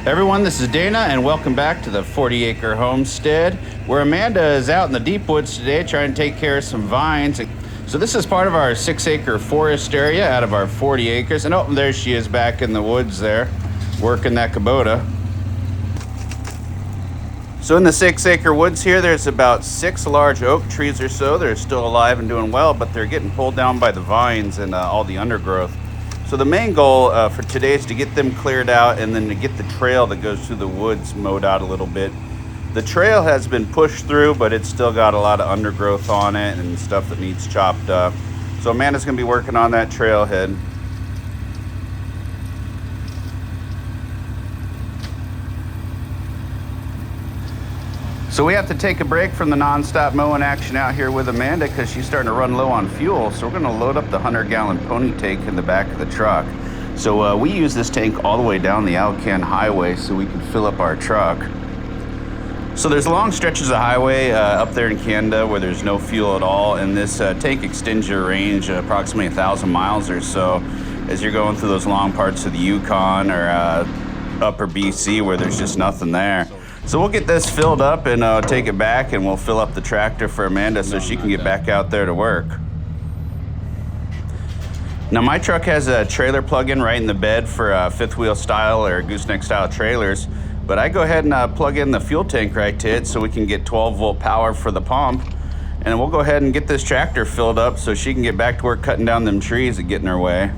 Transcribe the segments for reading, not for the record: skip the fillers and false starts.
Everyone, this is Dana and welcome back to the 40-acre homestead where Amanda is out in the deep woods today trying to take care of some vines. So this is part of our 6-acre forest area out of our 40 acres. And oh, there she is back in the woods there working that Kubota. So in the 6-acre woods here, there's about 6 large oak trees or so. They're still alive and doing well, but they're getting pulled down by the vines and all the undergrowth. So the main goal for today is to get them cleared out and then to get the trail that goes through the woods mowed out a little bit. The trail has been pushed through, but it's still got a lot of undergrowth on it and stuff that needs chopped up. So Amanda's gonna be working on that trailhead. So we have to take a break from the non-stop mowing action out here with Amanda because she's starting to run low on fuel. So we're gonna load up the 100-gallon pony tank in the back of the truck. So we use this tank all the way down the Alcan highway so we can fill up our truck. So there's long stretches of highway up there in Canada where there's no fuel at all. And this tank extends your range approximately 1,000 miles or so as you're going through those long parts of the Yukon or upper BC where there's just nothing there. So we'll get this filled up and take it back and we'll fill up the tractor for Amanda so she can get back out there to work. Now my truck has a trailer plug-in right in the bed for fifth wheel style or gooseneck style trailers, but I go ahead and plug in the fuel tank right to it so we can get 12-volt power for the pump. And we'll go ahead and get this tractor filled up so she can get back to work cutting down them trees that get in her way.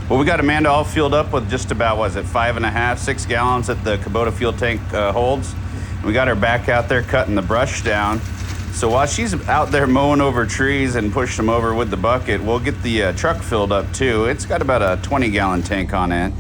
Well, we got Amanda all filled up with just about, 5.5, 6 gallons that the Kubota fuel tank holds. We got her back out there cutting the brush down. So while she's out there mowing over trees and pushing them over with the bucket, we'll get the truck filled up too. It's got about a 20-gallon tank on it.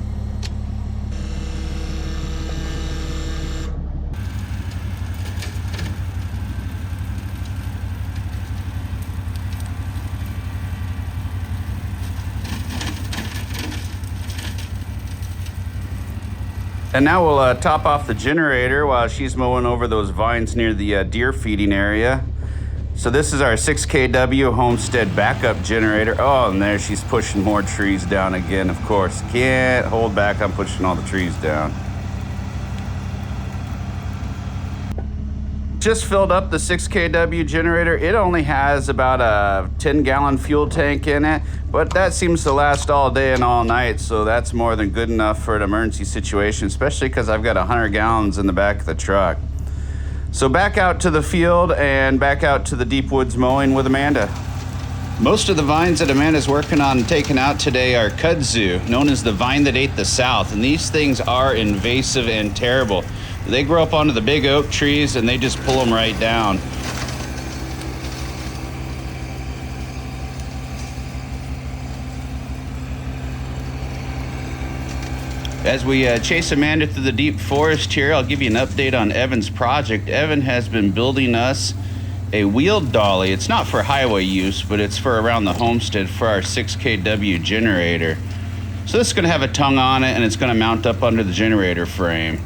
And now we'll top off the generator while she's mowing over those vines near the deer feeding area. So this is our 6 kW homestead backup generator. Oh, and there she's pushing more trees down again, of course. Can't hold back on pushing all the trees down. Just filled up the 6 kW generator. It only has about a 10-gallon fuel tank in it, but that seems to last all day and all night, so that's more than good enough for an emergency situation, especially because I've got 100 gallons in the back of the truck. So back out to the field and back out to the deep woods mowing with Amanda. Most of the vines that Amanda's working on taking out today are kudzu, known as the vine that ate the South, and these things are invasive and terrible. They grow up onto the big oak trees and they just pull them right down. As we chase Amanda through the deep forest here, I'll give you an update on Evan's project. Evan has been building us a wheeled dolly. It's not for highway use, but it's for around the homestead for our 6 kW generator. So this is gonna have a tongue on it and it's gonna mount up under the generator frame.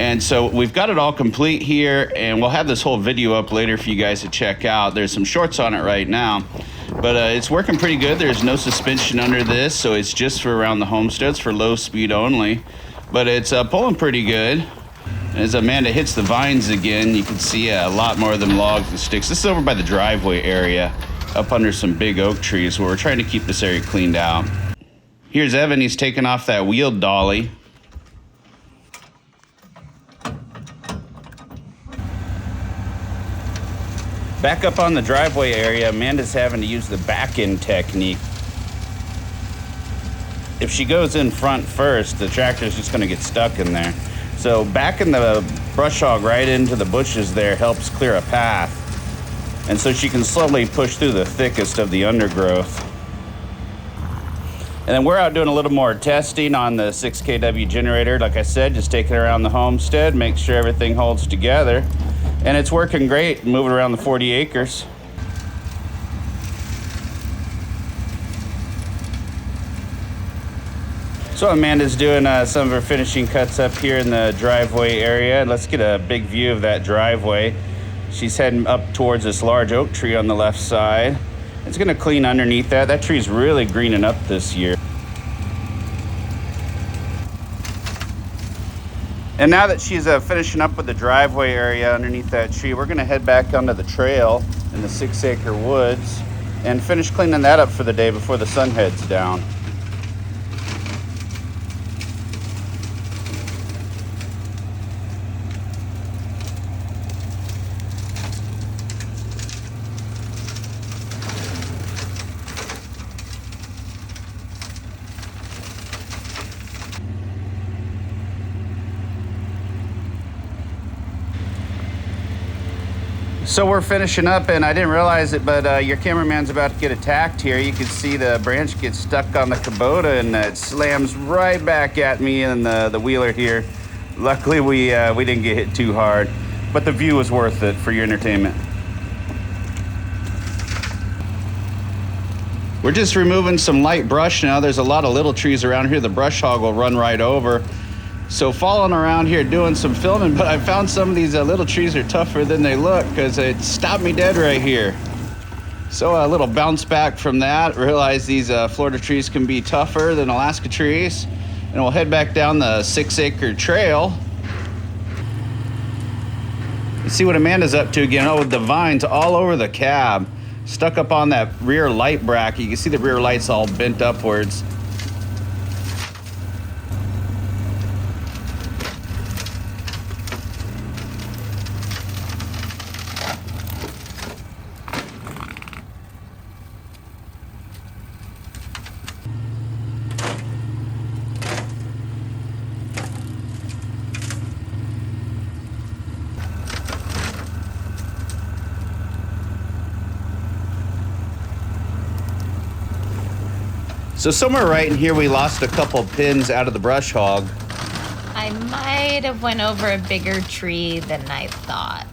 And so we've got it all complete here and we'll have this whole video up later for you guys to check out. There's some shorts on it right now, but it's working pretty good. There's no suspension under this, so it's just for around the homestead. It's for low speed only, but it's pulling pretty good. As Amanda hits the vines again, you can see a lot more of them logs and sticks. This is over by the driveway area, up under some big oak trees where we're trying to keep this area cleaned out. Here's Evan, he's taking off that wheeled dolly. Back up on the driveway area, Amanda's having to use the back-end technique. If she goes in front first, the tractor's just gonna get stuck in there. So backing the brush hog right into the bushes there helps clear a path. And so she can slowly push through the thickest of the undergrowth. And then we're out doing a little more testing on the 6 kW generator. Like I said, just taking it around the homestead, make sure everything holds together. And it's working great, moving around the 40 acres. So Amanda's doing some of her finishing cuts up here in the driveway area. Let's get a big view of that driveway. She's heading up towards this large oak tree on the left side. It's gonna clean underneath that. That tree's really greening up this year. And now that she's finishing up with the driveway area underneath that tree, we're gonna head back onto the trail in the 6-acre woods and finish cleaning that up for the day before the sun heads down. So we're finishing up, and I didn't realize it, but your cameraman's about to get attacked here. You can see the branch gets stuck on the Kubota, and it slams right back at me and the wheeler here. Luckily, we didn't get hit too hard, but the view was worth it for your entertainment. We're just removing some light brush now. There's a lot of little trees around here. The brush hog will run right over. So following around here doing some filming, but I found some of these little trees are tougher than they look because it stopped me dead right here. So a little bounce back from that, realize these Florida trees can be tougher than Alaska trees. And we'll head back down the 6-acre trail. You see what Amanda's up to again. Oh, with the vines all over the cab, stuck up on that rear light bracket. You can see the rear light's all bent upwards. So somewhere right in here, we lost a couple pins out of the brush hog. I might have went over a bigger tree than I thought.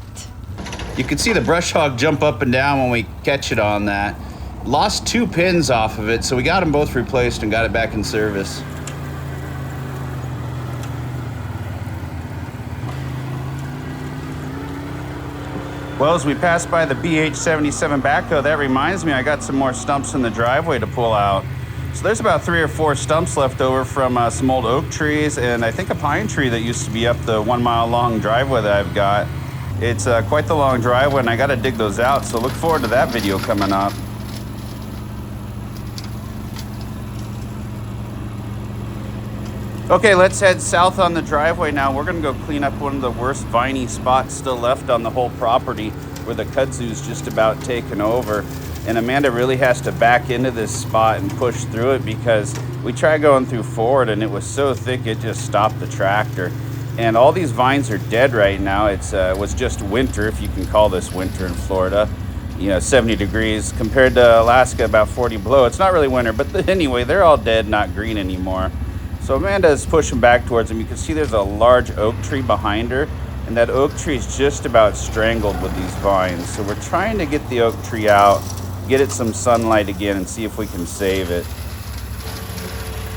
You can see the brush hog jump up and down when we catch it on that. Lost 2 pins off of it, so we got them both replaced and got it back in service. Well, as we pass by the BH77 backhoe, that reminds me I got some more stumps in the driveway to pull out. So there's about 3 or 4 stumps left over from some old oak trees and I think a pine tree that used to be up the 1-mile long driveway that I've got. It's quite the long driveway and I got to dig those out, so look forward to that video coming up. Okay, let's head south on the driveway now. We're gonna go clean up one of the worst viney spots still left on the whole property where the kudzu's just about taken over. And Amanda really has to back into this spot and push through it because we tried going through forward and it was so thick it just stopped the tractor. And all these vines are dead right now. It was just winter, if you can call this winter in Florida. You know, 70 degrees compared to Alaska, about 40 below. It's not really winter, but anyway, they're all dead, not green anymore. So Amanda is pushing back towards them. You can see there's a large oak tree behind her, and that oak tree is just about strangled with these vines. So we're trying to get the oak tree out, get it some sunlight again, and see if we can save it.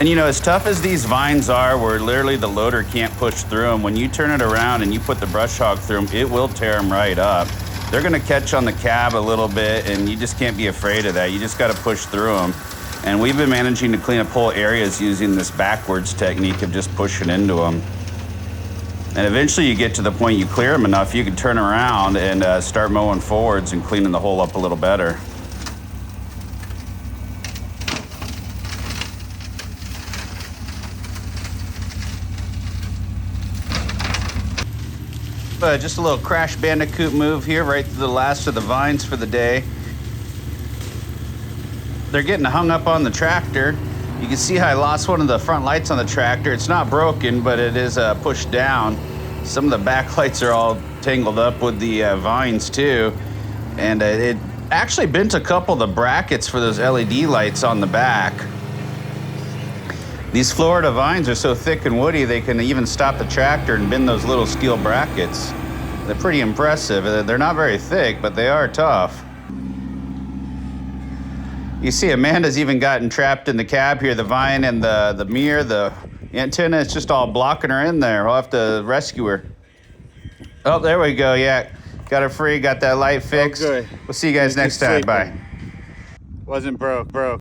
And you know, as tough as these vines are, where literally the loader can't push through them, when you turn it around and you put the brush hog through them, it will tear them right up. They're gonna catch on the cab a little bit, and you just can't be afraid of that. You just gotta push through them. And we've been managing to clean up whole areas using this backwards technique of just pushing into them. And eventually you get to the point you clear them enough, you can turn around and start mowing forwards and cleaning the hole up a little better. Just a little Crash Bandicoot move here, right through the last of the vines for the day. They're getting hung up on the tractor. You can see how I lost one of the front lights on the tractor. It's not broken, but it is pushed down. Some of the back lights are all tangled up with the vines too. And it actually bent a couple of the brackets for those LED lights on the back. These Florida vines are so thick and woody, they can even stop the tractor and bend those little steel brackets. They're pretty impressive. They're not very thick, but they are tough. You see Amanda's even gotten trapped in the cab here. The vine and the mirror, the antenna, it's just all blocking her in there. We'll have to rescue her. Oh, there we go, yeah. Got her free, got that light fixed. Okay. We'll see you guys next time, bye. Wasn't broke.